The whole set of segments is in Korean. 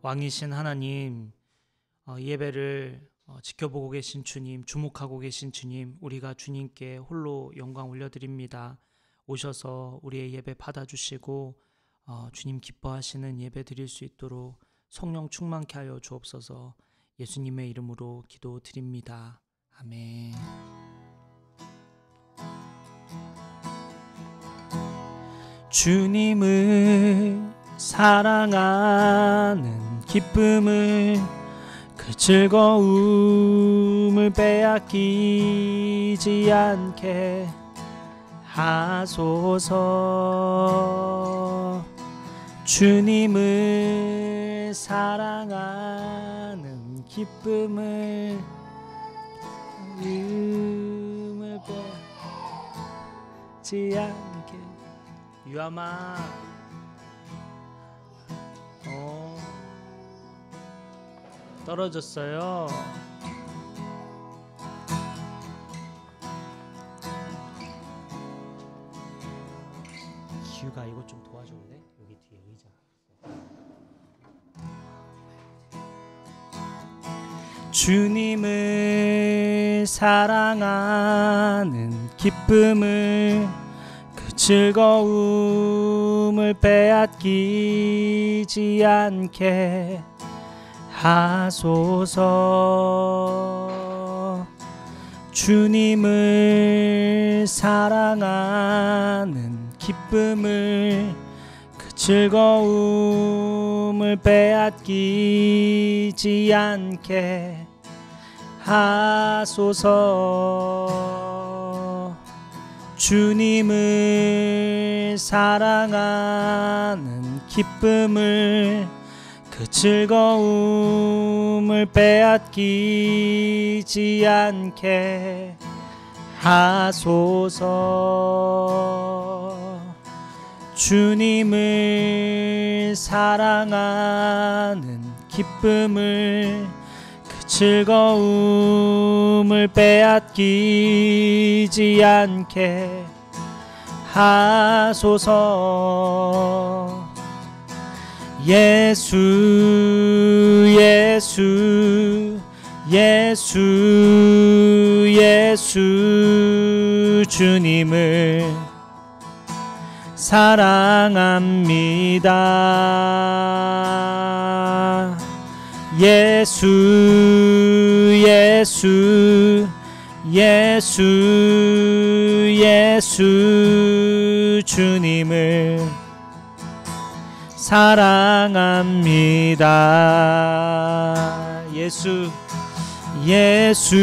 왕이신 하나님, 예배를 지켜보고 계신 주님, 주목하고 계신 주님, 우리가 주님께 홀로 영광 올려드립니다. 오셔서 우리의 예배 받아주시고 주님 기뻐하시는 예배 드릴 수 있도록 성령 충만케 하여 주옵소서. 예수님의 이름으로 기도드립니다. 아멘. 주님을 사랑하는 기쁨을, 그 즐거움을 빼앗기지 않게 하소서. 주님을 사랑하는 기쁨을 빼앗기지 않게. 유아마 떨어졌어요. 기우가 이거 좀 도와줄래? 여기 뒤에 의자. 주님을 사랑하는 기쁨을, 그 즐거움을 빼앗기지 않게 하소서. 주님을 사랑하는 기쁨을, 그 즐거움을 빼앗기지 않게 하소서. 주님을 사랑하는 기쁨을, 그 즐거움을 빼앗기지 않게 하소서. 주님을 사랑하는 기쁨을, 그 즐거움을 빼앗기지 않게 하소서. 예수 예수 예수 예수 주님을 사랑합니다. 예수 예수 예수 예수 주님을 사랑합니다. 예수 예수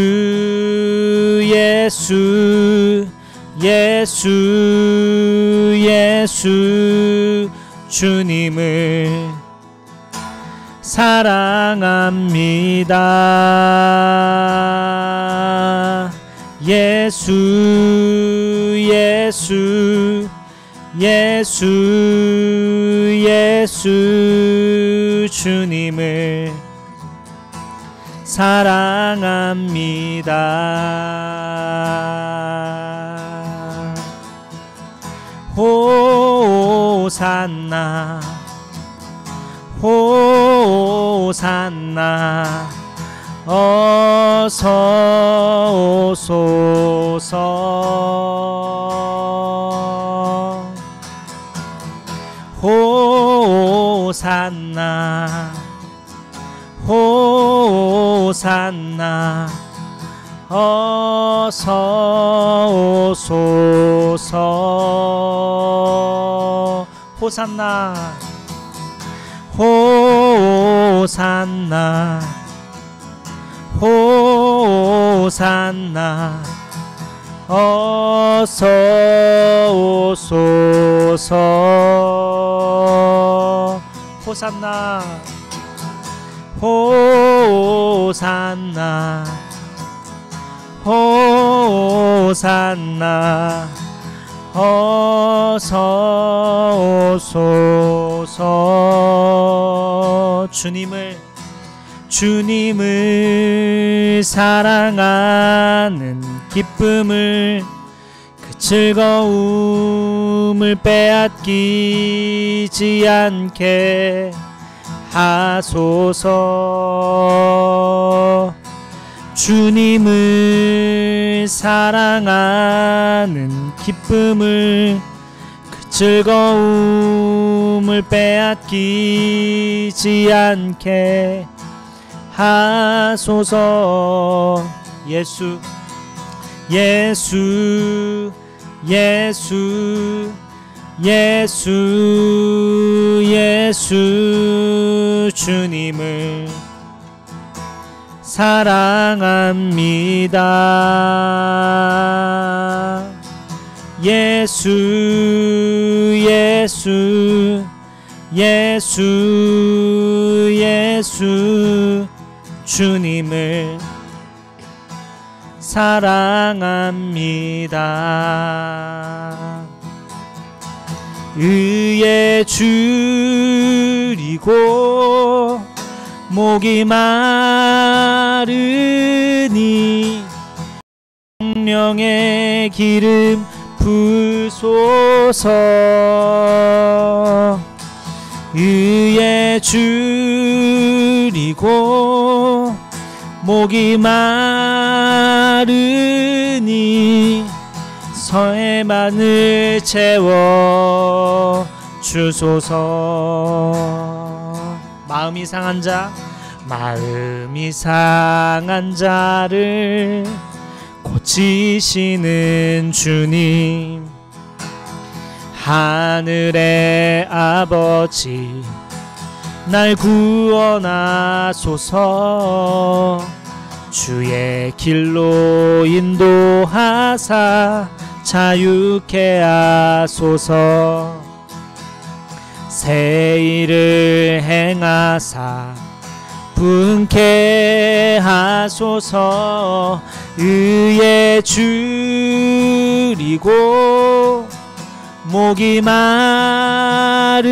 예수 예수 예수 주님을 사랑합니다. 예수 예수 예수 예수 주님을 사랑합니다. 호산나 호산나 어서 오소서. 호산나 호산나 어서 오소서. 호산나 호산나 호산나 어서 오소서. 호산나 호산나 호산나 어서 오소서. 주님을 사랑하는 기쁨을, 그 즐거움을 빼앗기지 않게 하소서. 주님을 사랑하는 기쁨을, 그 즐거움을 빼앗기지 않게 하소서. 예수, 예수, 예수, 예수, 예수. 주님을 사랑합니다. 예수, 예수, 예수, 예수. 주님을 사랑합니다. 의에 줄이고 목이 마르니 성령의 기름 부소서. 의에 줄이고 목이 마르니 서해만을 채워 주소서. 마음이 상한 자, 마음이 상한 자를 고치시는 주님, 하늘의 아버지 날 구원하소서. 주의 길로 인도하사 자유케 하소서. 새 일을 행하사 분케 하소서. 의에 줄이고 목이 마르니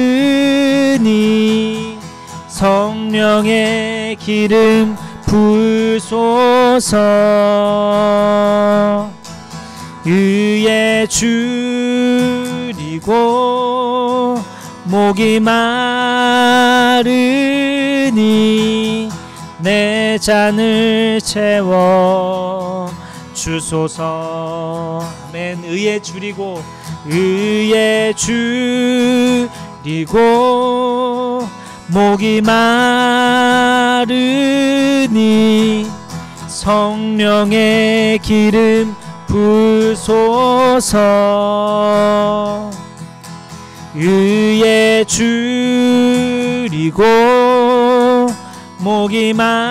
성령의 기름 부소서. 의에 줄이고 목이 마르니 내 잔을 채워 주소서. 아멘. 의에 줄이고, 의에 줄이고 목이 마르니 성령의 기름 부소서. 의에 줄이고 목이 마르니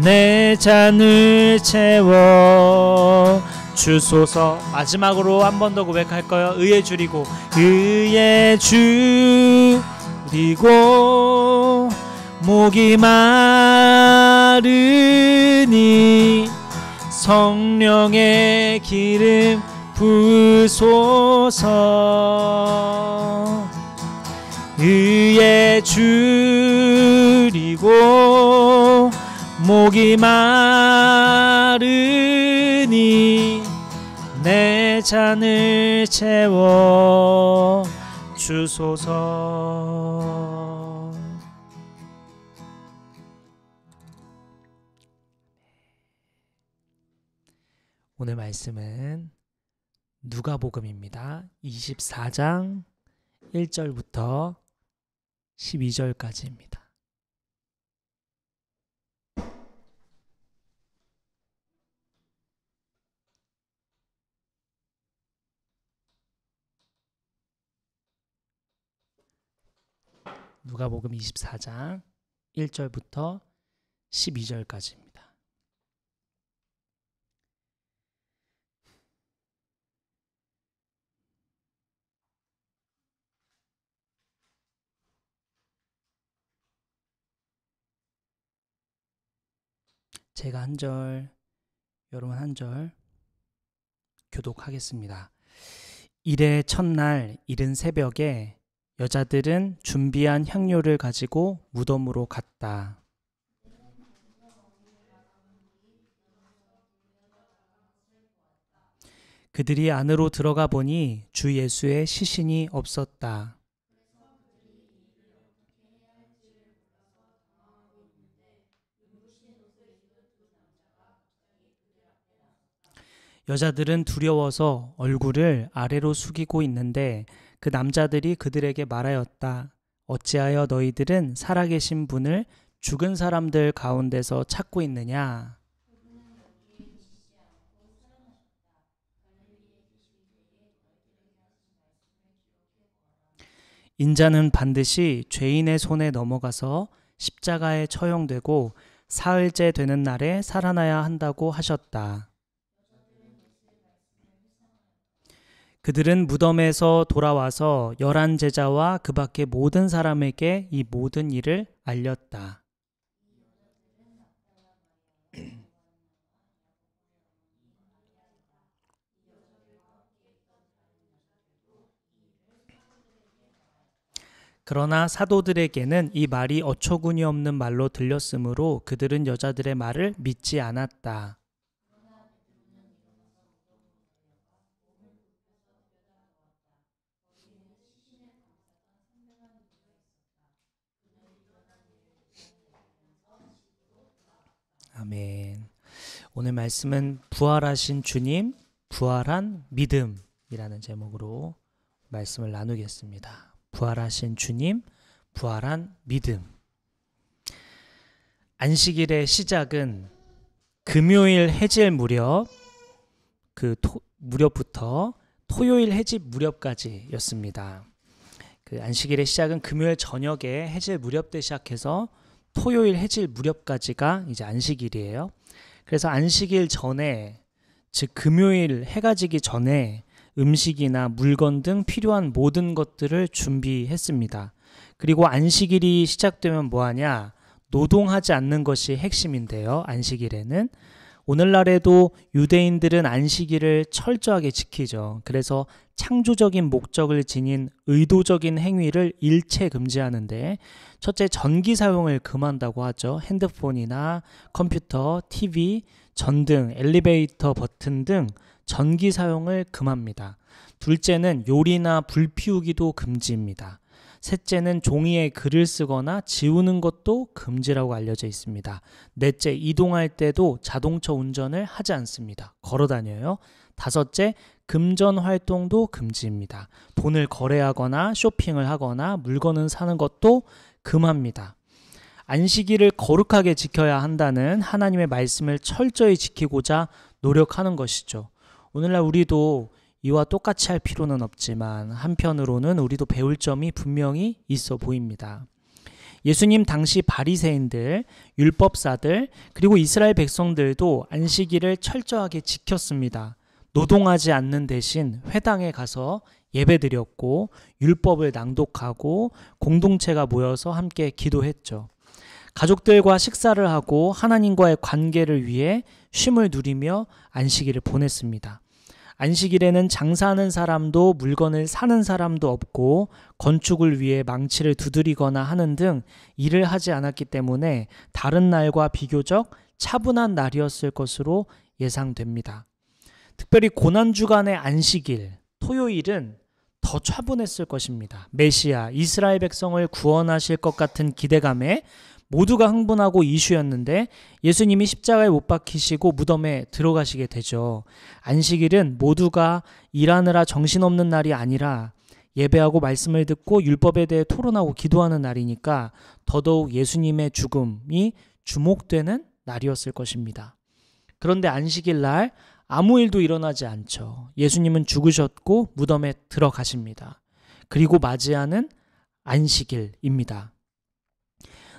내 잔을 채워 주소서. 마지막으로 한 번 더 고백할 거예요. 의에 줄이고, 의에 줄이고 목이 마르니 성령의 기름 부소서. 의에 줄이고 목이 마르니 내 잔을 채워 주소서. 오늘 말씀은 누가복음입니다. 24장 1절부터 12절까지입니다. 누가복음 24장 1절부터 12절까지입니다. 제가 한 절, 여러분 한 절 교독하겠습니다. 이래 첫날 이른 새벽에 여자들은 준비한 향료를 가지고 무덤으로 갔다. 그들이 안으로 들어가 보니 주 예수의 시신이 없었다. 여자들은 두려워서 얼굴을 아래로 숙이고 있는데 그 남자들이 그들에게 말하였다. 어찌하여 너희들은 살아계신 분을 죽은 사람들 가운데서 찾고 있느냐? 인자는 반드시 죄인의 손에 넘어가서 십자가에 처형되고 사흘째 되는 날에 살아나야 한다고 하셨다. 그들은 무덤에서 돌아와서 11 제자와 그 밖의 모든 사람에게 이 모든 일을 알렸다. 그러나 사도들에게는 이 말이 어처구니 없는 말로 들렸으므로 그들은 여자들의 말을 믿지 않았다. 아멘. 오늘 말씀은 부활하신 주님, 부활한 믿음이라는 제목으로 말씀을 나누겠습니다. 부활하신 주님, 부활한 믿음. 안식일의 시작은 금요일 해질 무렵, 무렵부터 토요일 해질 무렵까지였습니다. 그 안식일의 시작은 금요일 저녁에 해질 무렵 때 시작해서 토요일 해질 무렵까지가 이제 안식일이에요. 그래서 안식일 전에, 즉 금요일 해가 지기 전에 음식이나 물건 등 필요한 모든 것들을 준비했습니다. 그리고 안식일이 시작되면 뭐하냐? 노동하지 않는 것이 핵심인데요. 안식일에는 오늘날에도 유대인들은 안식일을 철저하게 지키죠. 그래서 창조적인 목적을 지닌 의도적인 행위를 일체 금지하는데, 첫째, 전기 사용을 금한다고 하죠. 핸드폰이나 컴퓨터, TV, 전등, 엘리베이터 버튼 등 전기 사용을 금합니다. 둘째는 요리나 불 피우기도 금지입니다. 셋째는 종이에 글을 쓰거나 지우는 것도 금지라고 알려져 있습니다. 넷째, 이동할 때도 자동차 운전을 하지 않습니다. 걸어 다녀요. 다섯째, 금전 활동도 금지입니다. 돈을 거래하거나 쇼핑을 하거나 물건을 사는 것도 금합니다. 안식일을 거룩하게 지켜야 한다는 하나님의 말씀을 철저히 지키고자 노력하는 것이죠. 오늘날 우리도 이와 똑같이 할 필요는 없지만 한편으로는 우리도 배울 점이 분명히 있어 보입니다. 예수님 당시 바리새인들, 율법사들, 그리고 이스라엘 백성들도 안식일을 철저하게 지켰습니다. 노동하지 않는 대신 회당에 가서 예배드렸고 율법을 낭독하고 공동체가 모여서 함께 기도했죠. 가족들과 식사를 하고 하나님과의 관계를 위해 쉼을 누리며 안식일을 보냈습니다. 안식일에는 장사하는 사람도 물건을 사는 사람도 없고 건축을 위해 망치를 두드리거나 하는 등 일을 하지 않았기 때문에 다른 날과 비교적 차분한 날이었을 것으로 예상됩니다. 특별히 고난주간의 안식일, 토요일은 더 차분했을 것입니다. 메시아, 이스라엘 백성을 구원하실 것 같은 기대감에 모두가 흥분하고 이슈였는데 예수님이 십자가에 못 박히시고 무덤에 들어가시게 되죠. 안식일은 모두가 일하느라 정신없는 날이 아니라 예배하고 말씀을 듣고 율법에 대해 토론하고 기도하는 날이니까 더더욱 예수님의 죽음이 주목되는 날이었을 것입니다. 그런데 안식일 날 아무 일도 일어나지 않죠. 예수님은 죽으셨고 무덤에 들어가십니다. 그리고 맞이하는 안식일입니다.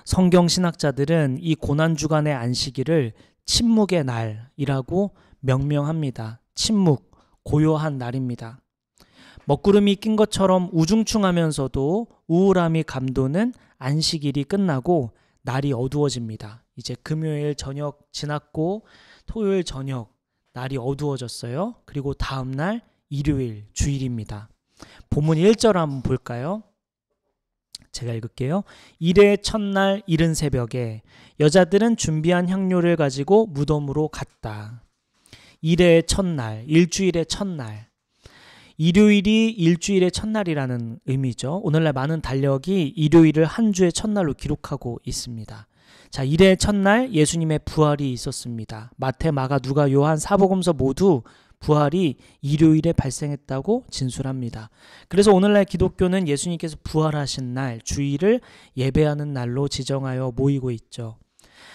성경 신학자들은 이 고난주간의 안식일을 침묵의 날이라고 명명합니다. 침묵, 고요한 날입니다. 먹구름이 낀 것처럼 우중충하면서도 우울함이 감도는 안식일이 끝나고 날이 어두워집니다. 이제 금요일 저녁 지났고 토요일 저녁 날이 어두워졌어요. 그리고 다음 날 일요일 주일입니다. 본문 1절 한번 볼까요? 제가 읽을게요. 일의 첫날 이른 새벽에 여자들은 준비한 향료를 가지고 무덤으로 갔다. 일의 첫날, 일주일의 첫날. 일요일이 일주일의 첫날이라는 의미죠. 오늘날 많은 달력이 일요일을 한 주의 첫날로 기록하고 있습니다. 자, 일의 첫날 예수님의 부활이 있었습니다. 마태, 마가, 누가, 요한, 사복음서 모두 부활이 일요일에 발생했다고 진술합니다. 그래서 오늘날 기독교는 예수님께서 부활하신 날, 주일을 예배하는 날로 지정하여 모이고 있죠.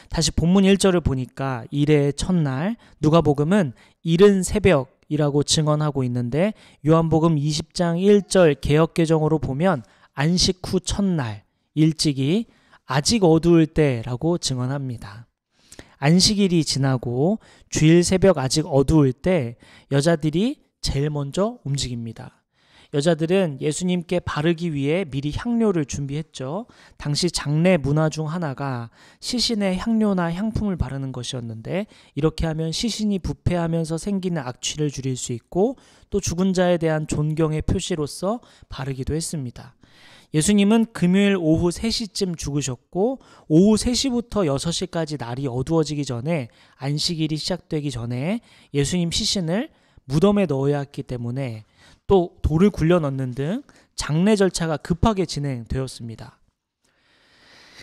다시 본문 1절을 보니까 일의 첫날, 누가복음은 이른 새벽이라고 증언하고 있는데 요한복음 20장 1절 개역개정으로 보면 안식 후 첫날, 일찍이 아직 어두울 때라고 증언합니다. 안식일이 지나고 주일 새벽 아직 어두울 때 여자들이 제일 먼저 움직입니다. 여자들은 예수님께 바르기 위해 미리 향료를 준비했죠. 당시 장례 문화 중 하나가 시신에 향료나 향품을 바르는 것이었는데 이렇게 하면 시신이 부패하면서 생기는 악취를 줄일 수 있고 또 죽은 자에 대한 존경의 표시로서 바르기도 했습니다. 예수님은 금요일 오후 3시쯤 죽으셨고 오후 3시부터 6시까지 날이 어두워지기 전에 안식일이 시작되기 전에 예수님 시신을 무덤에 넣어야 했기 때문에 또 돌을 굴려 넣는 등 장례 절차가 급하게 진행되었습니다.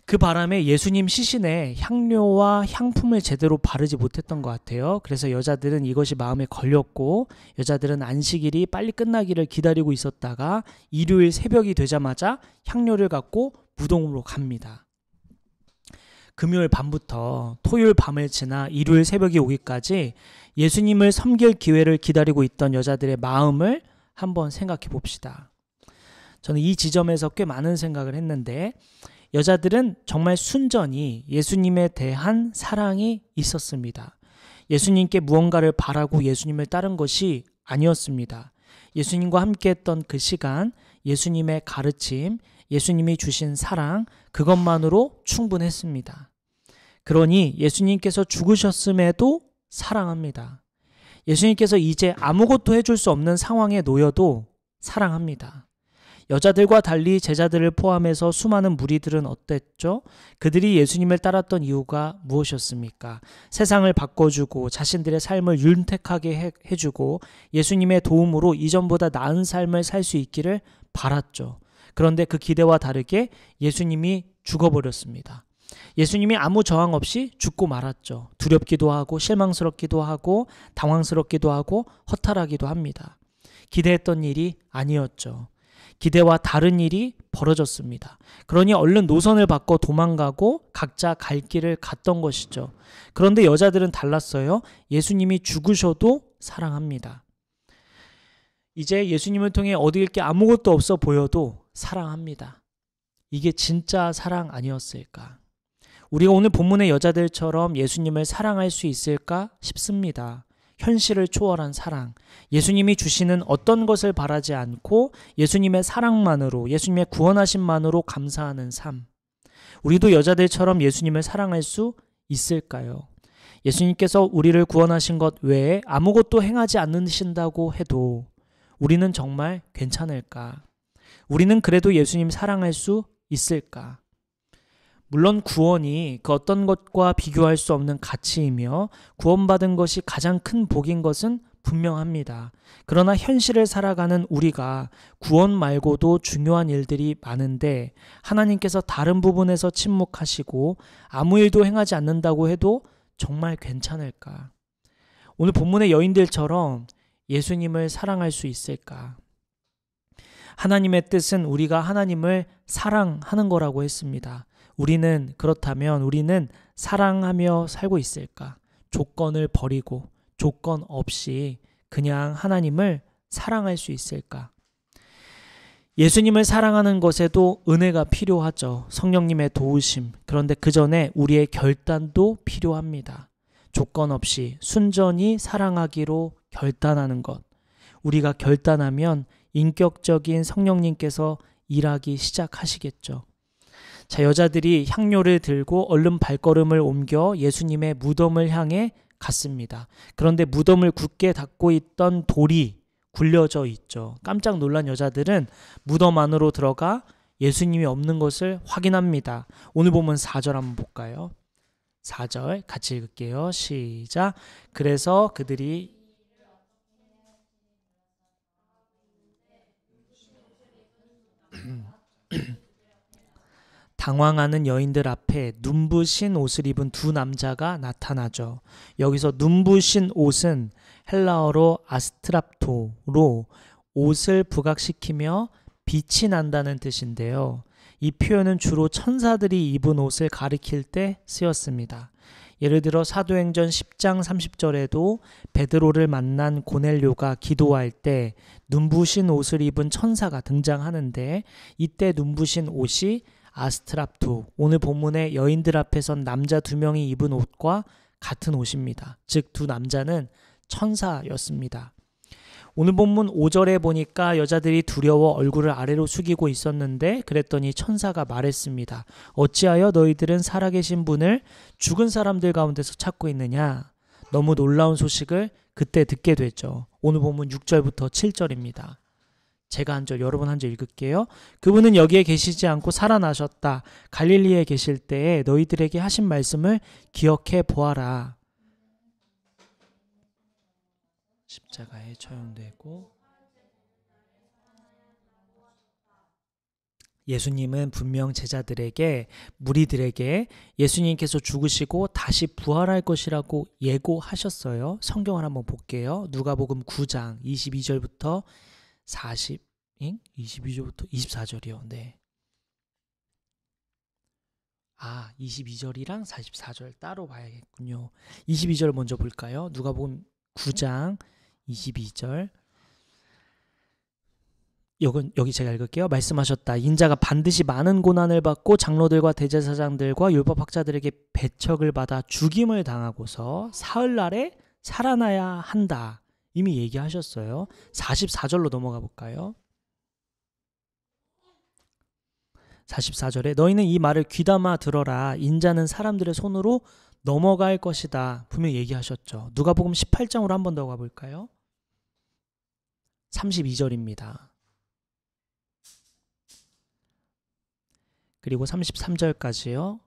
그 바람에 예수님 시신에 향료와 향품을 제대로 바르지 못했던 것 같아요. 그래서 여자들은 이것이 마음에 걸렸고 여자들은 안식일이 빨리 끝나기를 기다리고 있었다가 일요일 새벽이 되자마자 향료를 갖고 무덤으로 갑니다. 금요일 밤부터 토요일 밤을 지나 일요일 새벽이 오기까지 예수님을 섬길 기회를 기다리고 있던 여자들의 마음을 한번 생각해 봅시다. 저는 이 지점에서 꽤 많은 생각을 했는데 여자들은 정말 순전히 예수님에 대한 사랑이 있었습니다. 예수님께 무언가를 바라고 예수님을 따른 것이 아니었습니다. 예수님과 함께 했던 그 시간, 예수님의 가르침, 예수님이 주신 사랑, 그것만으로 충분했습니다. 그러니 예수님께서 죽으셨음에도 사랑합니다. 예수님께서 이제 아무것도 해줄 수 없는 상황에 놓여도 사랑합니다. 여자들과 달리 제자들을 포함해서 수많은 무리들은 어땠죠? 그들이 예수님을 따랐던 이유가 무엇이었습니까? 세상을 바꿔주고 자신들의 삶을 윤택하게 해주고 예수님의 도움으로 이전보다 나은 삶을 살 수 있기를 바랐죠. 그런데 그 기대와 다르게 예수님이 죽어버렸습니다. 예수님이 아무 저항 없이 죽고 말았죠. 두렵기도 하고 실망스럽기도 하고 당황스럽기도 하고 허탈하기도 합니다. 기대했던 일이 아니었죠. 기대와 다른 일이 벌어졌습니다. 그러니 얼른 노선을 바꿔 도망가고 각자 갈 길을 갔던 것이죠. 그런데 여자들은 달랐어요. 예수님이 죽으셔도 사랑합니다. 이제 예수님을 통해 얻을 게 아무것도 없어 보여도 사랑합니다. 이게 진짜 사랑 아니었을까? 우리가 오늘 본문의 여자들처럼 예수님을 사랑할 수 있을까 싶습니다. 현실을 초월한 사랑, 예수님이 주시는 어떤 것을 바라지 않고 예수님의 사랑만으로, 예수님의 구원하심만으로 감사하는 삶. 우리도 여자들처럼 예수님을 사랑할 수 있을까요? 예수님께서 우리를 구원하신 것 외에 아무것도 행하지 않으신다고 해도 우리는 정말 괜찮을까? 우리는 그래도 예수님 사랑할 수 있을까? 물론 구원이 그 어떤 것과 비교할 수 없는 가치이며 구원받은 것이 가장 큰 복인 것은 분명합니다. 그러나 현실을 살아가는 우리가 구원 말고도 중요한 일들이 많은데 하나님께서 다른 부분에서 침묵하시고 아무 일도 행하지 않는다고 해도 정말 괜찮을까? 오늘 본문의 여인들처럼 예수님을 사랑할 수 있을까? 하나님의 뜻은 우리가 하나님을 사랑하는 거라고 했습니다. 그렇다면 우리는 사랑하며 살고 있을까? 조건을 버리고 조건 없이 그냥 하나님을 사랑할 수 있을까? 예수님을 사랑하는 것에도 은혜가 필요하죠. 성령님의 도우심. 그런데 그 전에 우리의 결단도 필요합니다. 조건 없이 순전히 사랑하기로 결단하는 것. 우리가 결단하면 인격적인 성령님께서 일하기 시작하시겠죠. 자, 여자들이 향료를 들고 얼른 발걸음을 옮겨 예수님의 무덤을 향해 갔습니다. 그런데 무덤을 굳게 닫고 있던 돌이 굴려져 있죠. 깜짝 놀란 여자들은 무덤 안으로 들어가 예수님이 없는 것을 확인합니다. 오늘 보면 4절 한번 볼까요? 4절 같이 읽을게요. 시작. 그래서 그들이 당황하는 여인들 앞에 눈부신 옷을 입은 두 남자가 나타나죠. 여기서 눈부신 옷은 헬라어로 아스트랍토로 옷을 부각시키며 빛이 난다는 뜻인데요. 이 표현은 주로 천사들이 입은 옷을 가리킬 때 쓰였습니다. 예를 들어 사도행전 10장 30절에도 베드로를 만난 고넬료가 기도할 때 눈부신 옷을 입은 천사가 등장하는데, 이때 눈부신 옷이 아스트랍토, 오늘 본문의 여인들 앞에 선 남자 두 명이 입은 옷과 같은 옷입니다. 즉 두 남자는 천사였습니다. 오늘 본문 5절에 보니까 여자들이 두려워 얼굴을 아래로 숙이고 있었는데, 그랬더니 천사가 말했습니다. 어찌하여 너희들은 살아계신 분을 죽은 사람들 가운데서 찾고 있느냐? 너무 놀라운 소식을 그때 듣게 됐죠. 오늘 본문 6절부터 7절입니다. 제가 한 절, 여러분 한 절 읽을게요. 그분은 여기에 계시지 않고 살아나셨다. 갈릴리에 계실 때에 너희들에게 하신 말씀을 기억해 보아라. 십자가에 처형되고, 예수님은 분명 제자들에게, 무리들에게 예수님께서 죽으시고 다시 부활할 것이라고 예고하셨어요. 성경을 한번 볼게요. 누가복음 9장 22절부터 22절부터 24절이요. 네. 22절이랑 44절 따로 봐야겠군요. 22절 먼저 볼까요? 누가복음 9장 22절. 여기 제가 읽을게요. 말씀하셨다. 인자가 반드시 많은 고난을 받고 장로들과 대제사장들과 율법학자들에게 배척을 받아 죽임을 당하고서 사흘날에 살아나야 한다. 이미 얘기하셨어요. 44절로 넘어가 볼까요? 44절에 너희는 이 말을 귀담아 들어라. 인자는 사람들의 손으로 넘어갈 것이다. 분명히 얘기하셨죠. 누가복음 18장으로 한 번 더 가볼까요? 32절입니다. 그리고 33절까지요.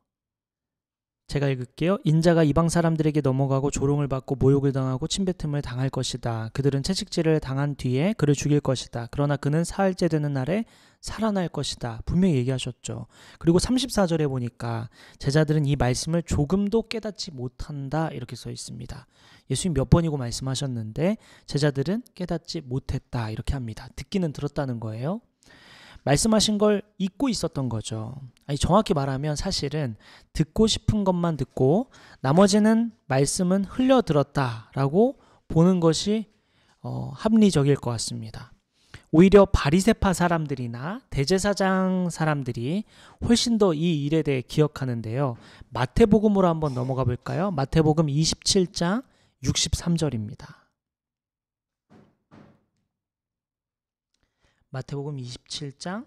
제가 읽을게요. 인자가 이방 사람들에게 넘어가고 조롱을 받고 모욕을 당하고 침뱉음을 당할 것이다. 그들은 채찍질을 당한 뒤에 그를 죽일 것이다. 그러나 그는 사흘째 되는 날에 살아날 것이다. 분명히 얘기하셨죠. 그리고 34절에 보니까 제자들은 이 말씀을 조금도 깨닫지 못한다. 이렇게 써 있습니다. 예수님 몇 번이고 말씀하셨는데 제자들은 깨닫지 못했다. 이렇게 합니다. 듣기는 들었다는 거예요. 말씀하신 걸 잊고 있었던 거죠. 정확히 말하면 사실은 듣고 싶은 것만 듣고 나머지는 말씀은 흘려들었다라고 보는 것이 합리적일 것 같습니다. 오히려 바리새파 사람들이나 대제사장 사람들이 훨씬 더 이 일에 대해 기억하는데요. 마태복음으로 한번 넘어가 볼까요? 마태복음 27장 63절입니다. 마태복음 27장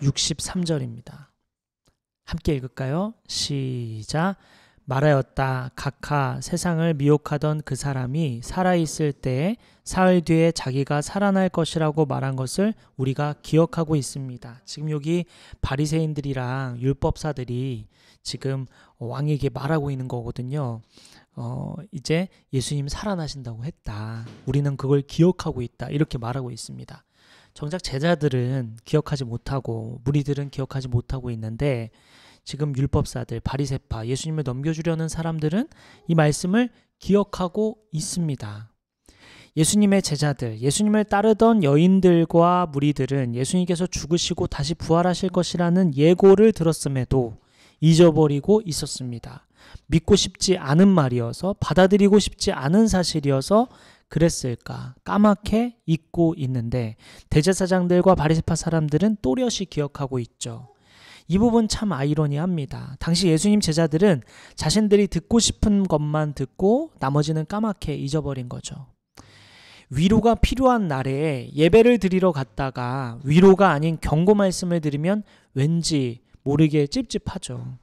63절입니다. 함께 읽을까요? 시작. 말하였다. 각하 세상을 미혹하던 그 사람이 살아있을 때에 사흘 뒤에 자기가 살아날 것이라고 말한 것을 우리가 기억하고 있습니다. 지금 여기 바리새인들이랑 율법사들이 지금 왕에게 말하고 있는 거거든요. 이제 예수님 살아나신다고 했다. 우리는 그걸 기억하고 있다. 이렇게 말하고 있습니다. 정작 제자들은 기억하지 못하고 무리들은 기억하지 못하고 있는데, 지금 율법사들, 바리새파, 예수님을 넘겨주려는 사람들은 이 말씀을 기억하고 있습니다. 예수님의 제자들, 예수님을 따르던 여인들과 무리들은 예수님께서 죽으시고 다시 부활하실 것이라는 예고를 들었음에도 잊어버리고 있었습니다. 믿고 싶지 않은 말이어서, 받아들이고 싶지 않은 사실이어서 그랬을까? 까맣게 잊고 있는데 대제사장들과 바리새파 사람들은 또렷이 기억하고 있죠. 이 부분 참 아이러니합니다. 당시 예수님 제자들은 자신들이 듣고 싶은 것만 듣고 나머지는 까맣게 잊어버린 거죠. 위로가 필요한 날에 예배를 드리러 갔다가 위로가 아닌 경고 말씀을 들으면 왠지 모르게 찝찝하죠.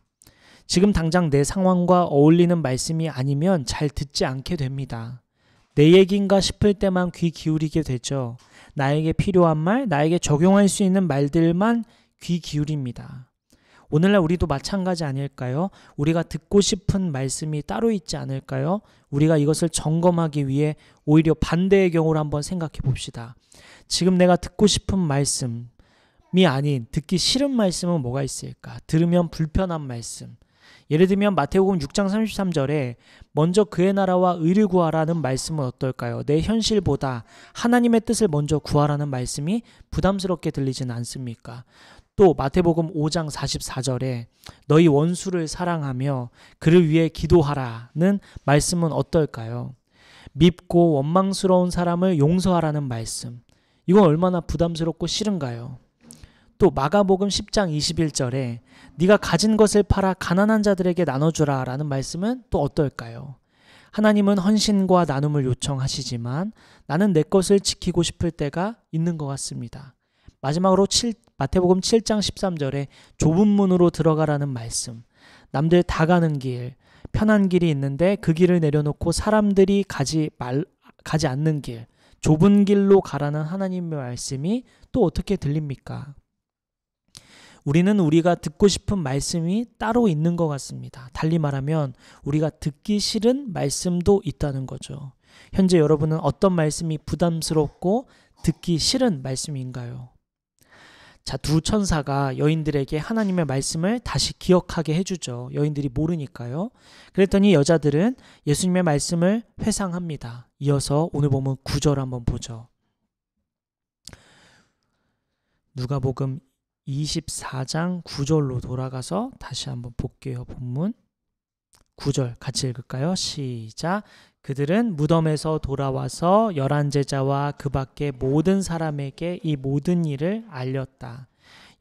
지금 당장 내 상황과 어울리는 말씀이 아니면 잘 듣지 않게 됩니다. 내 얘기인가 싶을 때만 귀 기울이게 되죠. 나에게 필요한 말, 나에게 적용할 수 있는 말들만 귀 기울입니다. 오늘날 우리도 마찬가지 아닐까요? 우리가 듣고 싶은 말씀이 따로 있지 않을까요? 우리가 이것을 점검하기 위해 오히려 반대의 경우를 한번 생각해 봅시다. 지금 내가 듣고 싶은 말씀, 아닌 듣기 싫은 말씀은 뭐가 있을까? 들으면 불편한 말씀. 예를 들면 마태복음 6장 33절에 먼저 그의 나라와 의를 구하라는 말씀은 어떨까요? 내 현실보다 하나님의 뜻을 먼저 구하라는 말씀이 부담스럽게 들리지는 않습니까? 또 마태복음 5장 44절에 너희 원수를 사랑하며 그를 위해 기도하라는 말씀은 어떨까요? 밉고 원망스러운 사람을 용서하라는 말씀. 이건 얼마나 부담스럽고 싫은가요? 또 마가복음 10장 21절에 네가 가진 것을 팔아 가난한 자들에게 나눠주라 라는 말씀은 또 어떨까요? 하나님은 헌신과 나눔을 요청하시지만 나는 내 것을 지키고 싶을 때가 있는 것 같습니다. 마지막으로 마태복음 7장 13절에 좁은 문으로 들어가라는 말씀. 남들 다 가는 길, 편한 길이 있는데 그 길을 내려놓고 사람들이 가지 않는 길, 좁은 길로 가라는 하나님의 말씀이 또 어떻게 들립니까? 우리는 우리가 듣고 싶은 말씀이 따로 있는 것 같습니다. 달리 말하면 우리가 듣기 싫은 말씀도 있다는 거죠. 현재 여러분은 어떤 말씀이 부담스럽고 듣기 싫은 말씀인가요? 자, 두 천사가 여인들에게 하나님의 말씀을 다시 기억하게 해주죠. 여인들이 모르니까요. 그랬더니 여자들은 예수님의 말씀을 회상합니다. 이어서 오늘 보면 9절 한번 보죠. 누가복음 24장 9절로 돌아가서 다시 한번 볼게요. 본문 9절 같이 읽을까요? 시작. 그들은 무덤에서 돌아와서 11제자와 그 밖의 모든 사람에게 이 모든 일을 알렸다.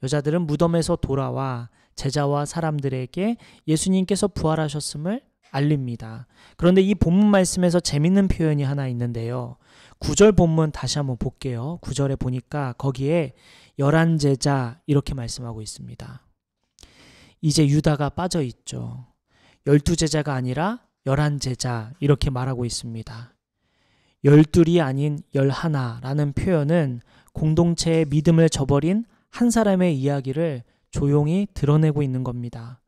여자들은 무덤에서 돌아와 제자와 사람들에게 예수님께서 부활하셨음을 알립니다. 그런데 이 본문 말씀에서 재밌는 표현이 하나 있는데요. 9절 본문 다시 한번 볼게요. 9절에 보니까 거기에 11제자 이렇게 말씀하고 있습니다. 이제 유다가 빠져 있죠. 12제자가 아니라 11제자 이렇게 말하고 있습니다. 12이 아닌 11라는 표현은 공동체의 믿음을 저버린 한 사람의 이야기를 조용히 드러내고 있는 겁니다.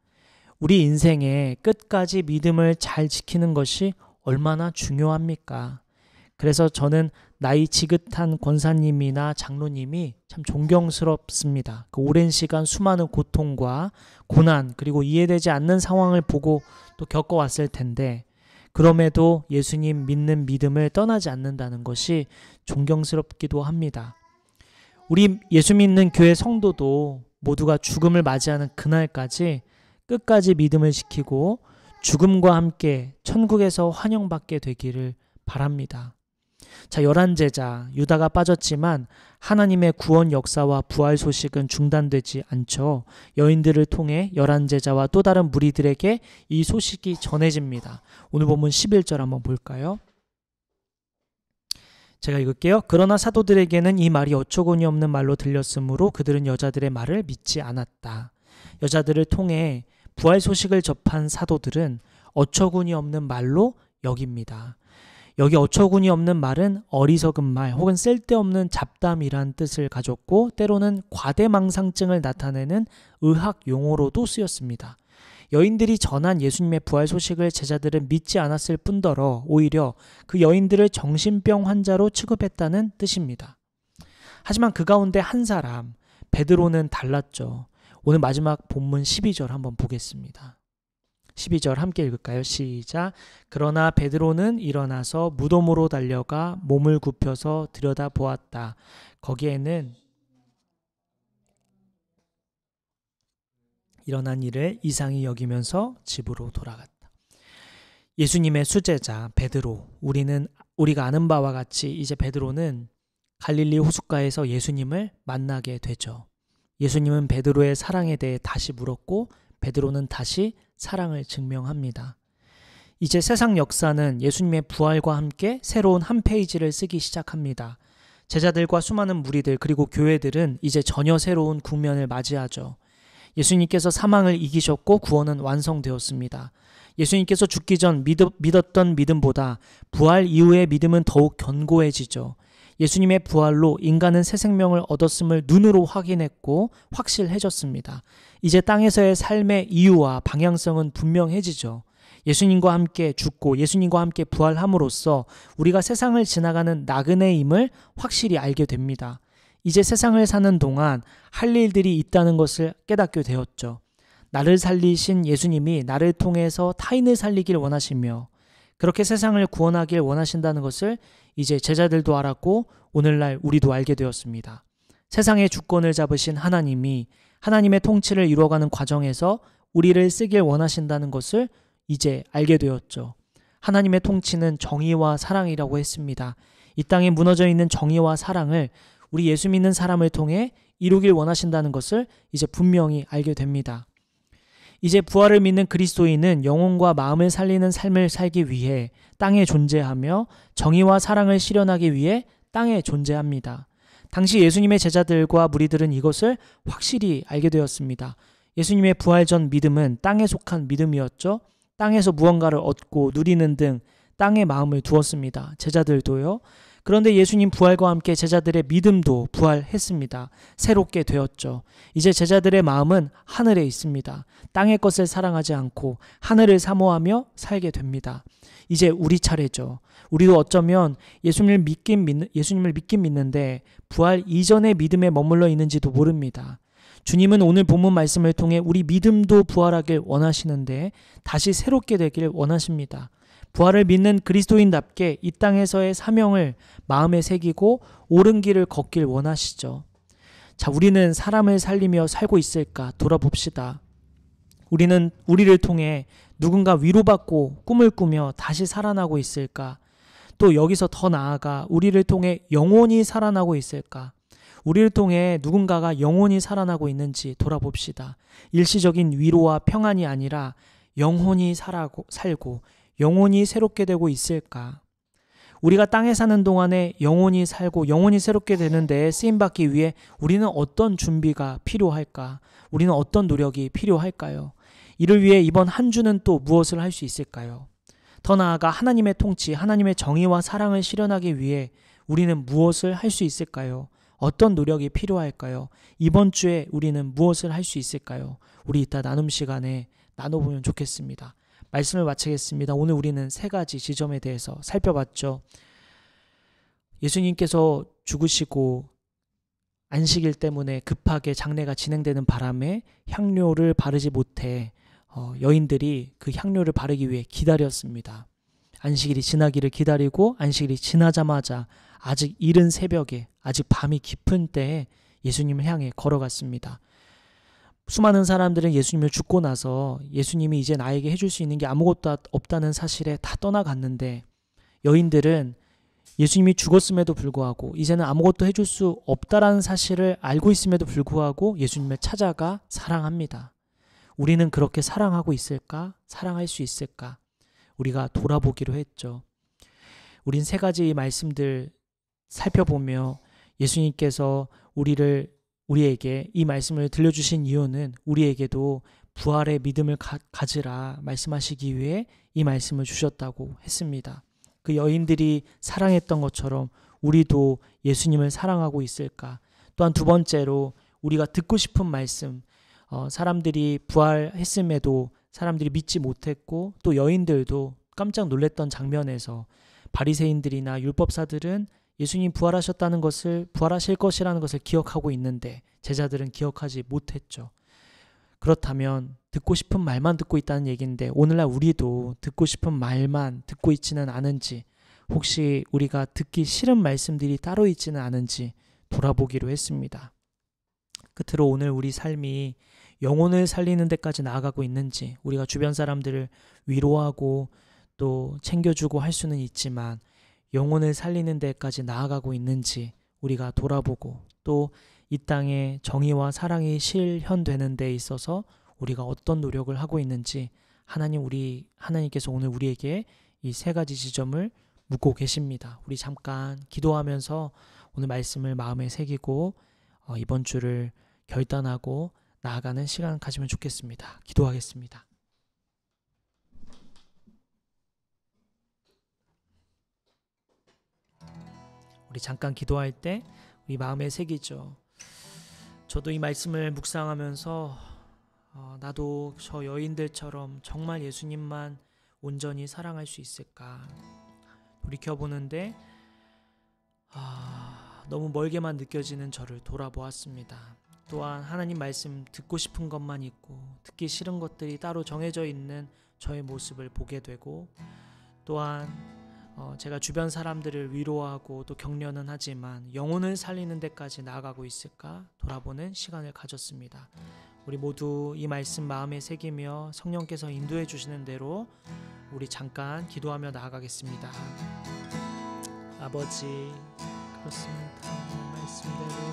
우리 인생에 끝까지 믿음을 잘 지키는 것이 얼마나 중요합니까? 그래서 저는 나이 지긋한 권사님이나 장로님이 참 존경스럽습니다. 그 오랜 시간 수많은 고통과 고난 그리고 이해되지 않는 상황을 보고 또 겪어왔을 텐데 그럼에도 예수님 믿는 믿음을 떠나지 않는다는 것이 존경스럽기도 합니다. 우리 예수 믿는 교회 성도도 모두가 죽음을 맞이하는 그날까지 끝까지 믿음을 지키고 죽음과 함께 천국에서 환영받게 되기를 바랍니다. 자, 11제자, 유다가 빠졌지만 하나님의 구원 역사와 부활 소식은 중단되지 않죠. 여인들을 통해 11제자와 또 다른 무리들에게 이 소식이 전해집니다. 오늘 본문 11절 한번 볼까요? 제가 읽을게요. 그러나 사도들에게는 이 말이 어처구니 없는 말로 들렸으므로 그들은 여자들의 말을 믿지 않았다. 여자들을 통해 부활 소식을 접한 사도들은 어처구니 없는 말로 여깁니다. 여기 어처구니 없는 말은 어리석은 말 혹은 쓸데없는 잡담이란 뜻을 가졌고 때로는 과대망상증을 나타내는 의학 용어로도 쓰였습니다. 여인들이 전한 예수님의 부활 소식을 제자들은 믿지 않았을 뿐더러 오히려 그 여인들을 정신병 환자로 취급했다는 뜻입니다. 하지만 그 가운데 한 사람, 베드로는 달랐죠. 오늘 마지막 본문 12절 한번 보겠습니다. 12절 함께 읽을까요? 시작. 그러나 베드로는 일어나서 무덤으로 달려가 몸을 굽혀서 들여다보았다. 거기에는 일어난 일을 이상히 여기면서 집으로 돌아갔다. 예수님의 수제자 베드로, 우리가 아는 바와 같이 이제 베드로는 갈릴리 호숫가에서 예수님을 만나게 되죠. 예수님은 베드로의 사랑에 대해 다시 물었고 베드로는 다시 사랑을 증명합니다. 이제 세상 역사는 예수님의 부활과 함께 새로운 한 페이지를 쓰기 시작합니다. 제자들과 수많은 무리들 그리고 교회들은 이제 전혀 새로운 국면을 맞이하죠. 예수님께서 사망을 이기셨고 구원은 완성되었습니다. 예수님께서 죽기 전 믿었던 믿음보다 부활 이후의 믿음은 더욱 견고해지죠. 예수님의 부활로 인간은 새 생명을 얻었음을 눈으로 확인했고 확실해졌습니다. 이제 땅에서의 삶의 이유와 방향성은 분명해지죠. 예수님과 함께 죽고 예수님과 함께 부활함으로써 우리가 세상을 지나가는 나그네임을 확실히 알게 됩니다. 이제 세상을 사는 동안 할 일들이 있다는 것을 깨닫게 되었죠. 나를 살리신 예수님이 나를 통해서 타인을 살리길 원하시며 그렇게 세상을 구원하길 원하신다는 것을 이제 제자들도 알았고 오늘날 우리도 알게 되었습니다. 세상의 주권을 잡으신 하나님이 하나님의 통치를 이루어가는 과정에서 우리를 쓰길 원하신다는 것을 이제 알게 되었죠. 하나님의 통치는 정의와 사랑이라고 했습니다. 이 땅에 무너져 있는 정의와 사랑을 우리 예수 믿는 사람을 통해 이루길 원하신다는 것을 이제 분명히 알게 됩니다. 이제 부활을 믿는 그리스도인은 영혼과 마음을 살리는 삶을 살기 위해 땅에 존재하며 정의와 사랑을 실현하기 위해 땅에 존재합니다. 당시 예수님의 제자들과 무리들은 이것을 확실히 알게 되었습니다. 예수님의 부활 전 믿음은 땅에 속한 믿음이었죠. 땅에서 무언가를 얻고 누리는 등 땅에 마음을 두었습니다. 제자들도요. 그런데 예수님 부활과 함께 제자들의 믿음도 부활했습니다. 새롭게 되었죠. 이제 제자들의 마음은 하늘에 있습니다. 땅의 것을 사랑하지 않고 하늘을 사모하며 살게 됩니다. 이제 우리 차례죠. 우리도 어쩌면 예수님을 믿긴 믿는데 부활 이전의 믿음에 머물러 있는지도 모릅니다. 주님은 오늘 본문 말씀을 통해 우리 믿음도 부활하길 원하시는데 다시 새롭게 되길 원하십니다. 부활을 믿는 그리스도인답게 이 땅에서의 사명을 마음에 새기고 옳은 길을 걷길 원하시죠. 자, 우리는 사람을 살리며 살고 있을까 돌아봅시다. 우리는 우리를 통해 누군가 위로받고 꿈을 꾸며 다시 살아나고 있을까? 또 여기서 더 나아가 우리를 통해 영혼이 살아나고 있을까? 우리를 통해 누군가가 영혼이 살아나고 있는지 돌아봅시다. 일시적인 위로와 평안이 아니라 영혼이 살고 영혼이 새롭게 되고 있을까? 우리가 땅에 사는 동안에 영혼이 살고 영혼이 새롭게 되는 데에 쓰임받기 위해 우리는 어떤 준비가 필요할까? 우리는 어떤 노력이 필요할까요? 이를 위해 이번 한 주는 또 무엇을 할 수 있을까요? 더 나아가 하나님의 통치, 하나님의 정의와 사랑을 실현하기 위해 우리는 무엇을 할 수 있을까요? 어떤 노력이 필요할까요? 이번 주에 우리는 무엇을 할 수 있을까요? 우리 이따 나눔 시간에 나눠보면 좋겠습니다. 말씀을 마치겠습니다. 오늘 우리는 세 가지 지점에 대해서 살펴봤죠. 예수님께서 죽으시고 안식일 때문에 급하게 장례가 진행되는 바람에 향료를 바르지 못해 여인들이 그 향료를 바르기 위해 기다렸습니다. 안식일이 지나기를 기다리고 안식일이 지나자마자 아직 이른 새벽에 아직 밤이 깊은 때에 예수님을 향해 걸어갔습니다. 수많은 사람들은 예수님을 죽고 나서 예수님이 이제 나에게 해줄 수 있는 게 아무것도 없다는 사실에 다 떠나갔는데 여인들은 예수님이 죽었음에도 불구하고 이제는 아무것도 해줄 수 없다라는 사실을 알고 있음에도 불구하고 예수님을 찾아가 사랑합니다. 우리는 그렇게 사랑하고 있을까? 사랑할 수 있을까? 우리가 돌아보기로 했죠. 우린 세 가지 말씀들 살펴보며 예수님께서 우리에게 이 말씀을 들려주신 이유는 우리에게도 부활의 믿음을 가지라 말씀하시기 위해 이 말씀을 주셨다고 했습니다. 그 여인들이 사랑했던 것처럼 우리도 예수님을 사랑하고 있을까? 또한 두 번째로 우리가 듣고 싶은 말씀, 사람들이 부활했음에도 사람들이 믿지 못했고 또 여인들도 깜짝 놀랐던 장면에서 바리새인들이나 율법사들은 예수님 부활하셨다는 것을 부활하실 것이라는 것을 기억하고 있는데 제자들은 기억하지 못했죠. 그렇다면 듣고 싶은 말만 듣고 있다는 얘기인데 오늘날 우리도 듣고 싶은 말만 듣고 있지는 않은지 혹시 우리가 듣기 싫은 말씀들이 따로 있지는 않은지 돌아보기로 했습니다. 끝으로 오늘 우리 삶이 영혼을 살리는 데까지 나아가고 있는지 우리가 주변 사람들을 위로하고 또 챙겨주고 할 수는 있지만 영혼을 살리는 데까지 나아가고 있는지 우리가 돌아보고 또 이 땅에 정의와 사랑이 실현되는 데 있어서 우리가 어떤 노력을 하고 있는지 하나님께서 오늘 우리에게 이 세 가지 지점을 묻고 계십니다. 우리 잠깐 기도하면서 오늘 말씀을 마음에 새기고 이번 주를 결단하고 나아가는 시간 가지면 좋겠습니다. 기도하겠습니다. 우리 잠깐 기도할 때 우리 마음에 새기죠. 저도 이 말씀을 묵상하면서 나도 저 여인들처럼 정말 예수님만 온전히 사랑할 수 있을까 돌이켜보는데 너무 멀게만 느껴지는 저를 돌아보았습니다. 또한 하나님 말씀 듣고 싶은 것만 있고 듣기 싫은 것들이 따로 정해져 있는 저의 모습을 보게 되고, 또한 제가 주변 사람들을 위로하고 또 격려는 하지만 영혼을 살리는 데까지 나아가고 있을까 돌아보는 시간을 가졌습니다. 우리 모두 이 말씀 마음에 새기며 성령께서 인도해 주시는 대로 우리 잠깐 기도하며 나아가겠습니다. 아버지, 그렇습니다. 말씀대로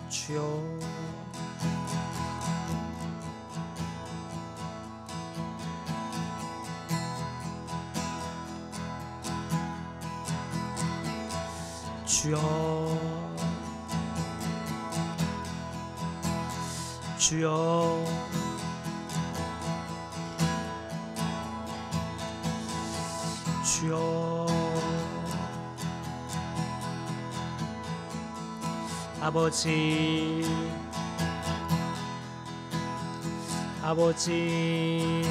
주여, 주여, 주여, 주여. 아버지, 아버지,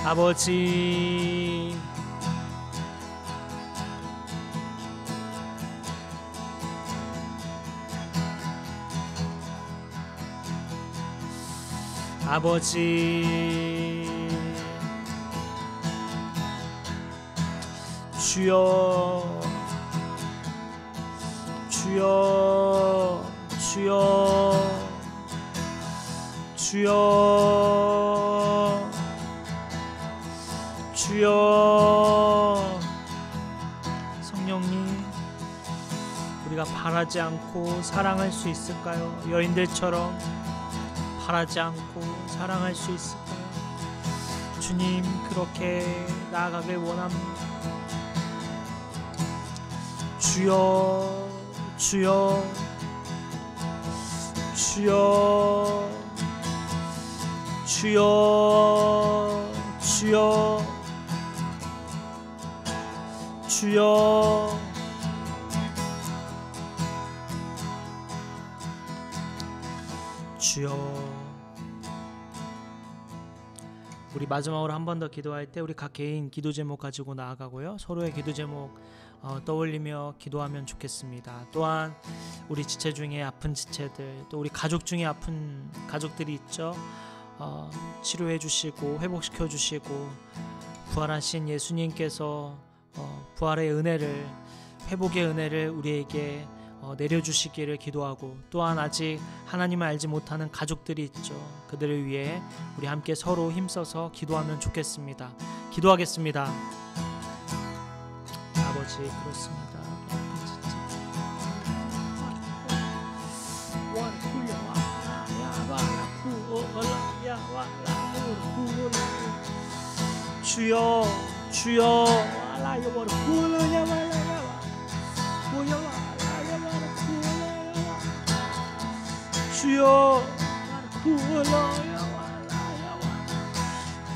아버지, 아버지, 주여, 주여, 주여, 주여, 주여. 성령님, 우리가 바라지 않고 사랑할 수 있을까요? 여인들처럼 바라지 않고 사랑할 수 있을까요? 주님, 그렇게 나아가길 원합니다. 주여, 주여, 주여, 주여, 주여, 주여. 주여. 우리 마지막으로 한 번 더 기도할 때 우리 각 개인 기도 제목 가지고 나아가고요, 서로의 기도 제목 떠올리며 기도하면 좋겠습니다. 또한 우리 지체 중에 아픈 지체들, 또 우리 가족 중에 아픈 가족들이 있죠. 치료해 주시고 회복시켜 주시고 부활하신 예수님께서 부활의 은혜를, 회복의 은혜를 우리에게 내려주시기를 기도하고, 또한 아직 하나님을 알지 못하는 가족들이 있죠. 그들을 위해 우리 함께 서로 힘써서 기도하면 좋겠습니다. 기도하겠습니다. 아버지, 그렇습니다. 주여, 주여,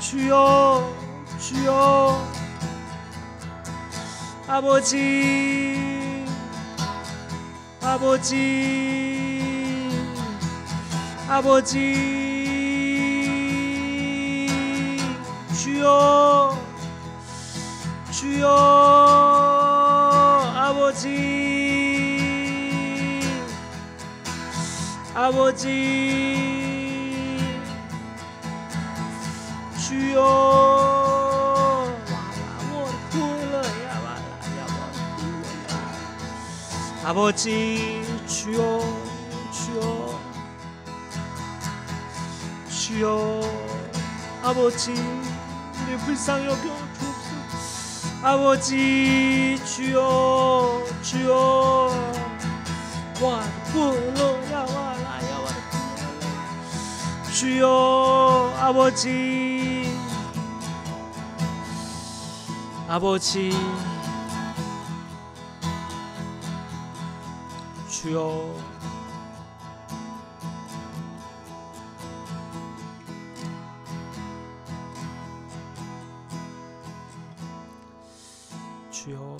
주여, 주여, 주여. 아버지, 아버지, 아버지, 주여, 주여, 아버지, 아버지, 주여. 아버지, 주여, 주여, 주여. 아버지, 우리 불쌍히 여겨 주옵소서. 아버지, 주여, 주여. 주여. 아버지, 아버지, 주여. 주여.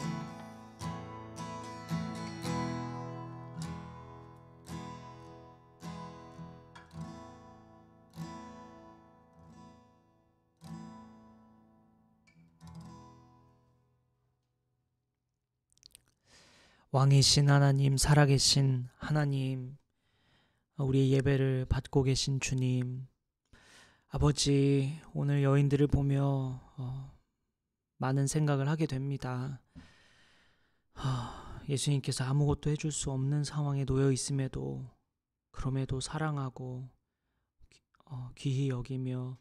왕이신 하나님, 살아계신 하나님, 우리의 예배를 받고 계신 주님, 아버지, 오늘 여인들을 보며 많은 생각을 하게 됩니다. 예수님께서 아무것도 해줄 수 없는 상황에 놓여 있음에도 그럼에도 사랑하고 귀히 여기며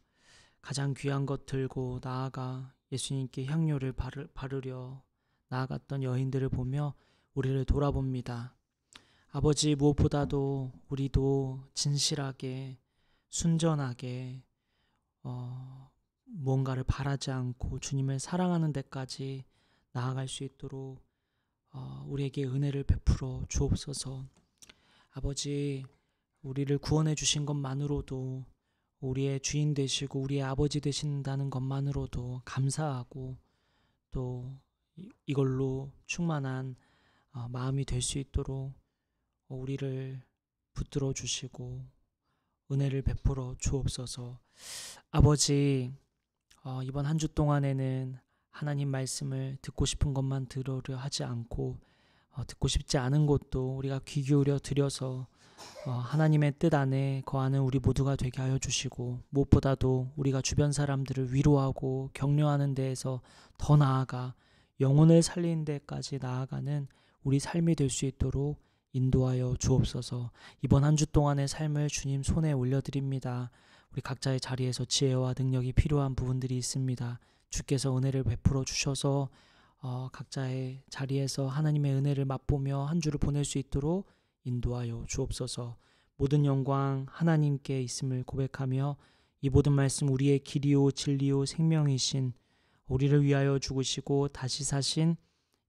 가장 귀한 것 들고 나아가 예수님께 향료를 바르려 나아갔던 여인들을 보며 우리를 돌아봅니다. 아버지, 무엇보다도 우리도 진실하게 순전하게 무언가를 바라지 않고 주님을 사랑하는 데까지 나아갈 수 있도록 우리에게 은혜를 베풀어 주옵소서. 아버지, 우리를 구원해 주신 것만으로도 우리의 주인 되시고 우리의 아버지 되신다는 것만으로도 감사하고 또 이걸로 충만한 마음이 될 수 있도록 우리를 붙들어 주시고 은혜를 베풀어 주옵소서. 아버지, 이번 한 주 동안에는 하나님 말씀을 듣고 싶은 것만 들으려 하지 않고 듣고 싶지 않은 것도 우리가 귀 기울여 드려서 하나님의 뜻 안에 거하는 우리 모두가 되게 하여 주시고, 무엇보다도 우리가 주변 사람들을 위로하고 격려하는 데에서 더 나아가 영혼을 살리는 데까지 나아가는 우리 삶이 될 수 있도록 인도하여 주옵소서. 이번 한 주 동안의 삶을 주님 손에 올려드립니다. 우리 각자의 자리에서 지혜와 능력이 필요한 부분들이 있습니다. 주께서 은혜를 베풀어 주셔서 각자의 자리에서 하나님의 은혜를 맛보며 한 주를 보낼 수 있도록 인도하여 주옵소서. 모든 영광 하나님께 있음을 고백하며 이 모든 말씀 우리의 길이요 진리요 생명이신 우리를 위하여 죽으시고 다시 사신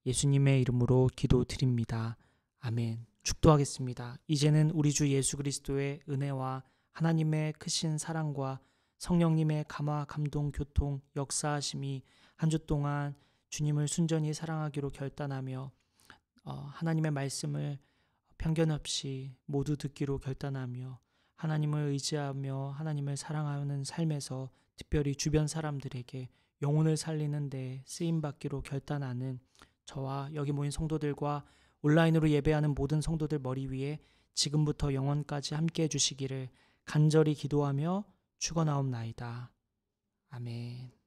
예수님의 이름으로 기도드립니다. 아멘. 축도하겠습니다. 이제는 우리 주 예수 그리스도의 은혜와 하나님의 크신 사랑과 성령님의 감화 감동 교통 역사하심이 한 주 동안 주님을 순전히 사랑하기로 결단하며 하나님의 말씀을 편견 없이 모두 듣기로 결단하며 하나님을 의지하며 하나님을 사랑하는 삶에서 특별히 주변 사람들에게 영혼을 살리는 데 쓰임받기로 결단하는 저와 여기 모인 성도들과 온라인으로 예배하는 모든 성도들 머리 위에 지금부터 영원까지 함께 해주시기를 간절히 기도하며 축원하옵나이다. 아멘.